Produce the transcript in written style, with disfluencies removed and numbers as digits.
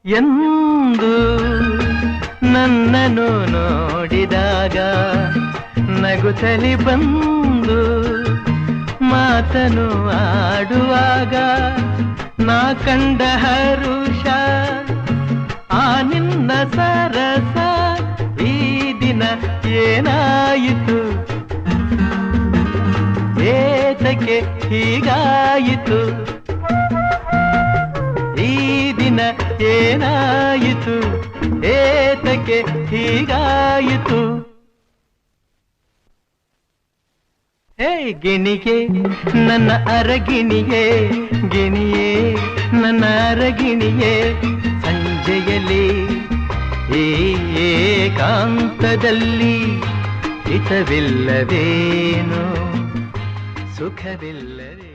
ಎಂದು ನನ್ನನ್ನು ನೋಡಿದಾಗ ನಗುತ್ತಲಿ ಬಂದು ಮಾತನು ಆಡುವಾಗ ನಾ ಕಂಡ ಹರುಷ ಆ ನಿನ್ನ ಸರಸ ಈ ದಿನ ಏನಾಯಿತು ಏತಕ್ಕೆ ಹೀಗಾಯಿತು ಈ ದಿನ ಏನಾಯಿತು ಏತಕ್ಕೆ ಹೀಗಾಯಿತು ಹೇ ಗಿಣಿಗೆ ನನ್ನ ಅರಗಿಣಿಯೇ ಗಿಣಿಯೇ ನನ್ನ ಅರಗಿಣಿಯೇ ಸಂಜೆಯಲ್ಲಿ ಈ ಏಕಾಂತದಲ್ಲಿ ಹಿತವಿಲ್ಲವೇನು ಸುಖವಿಲ್ಲವೇ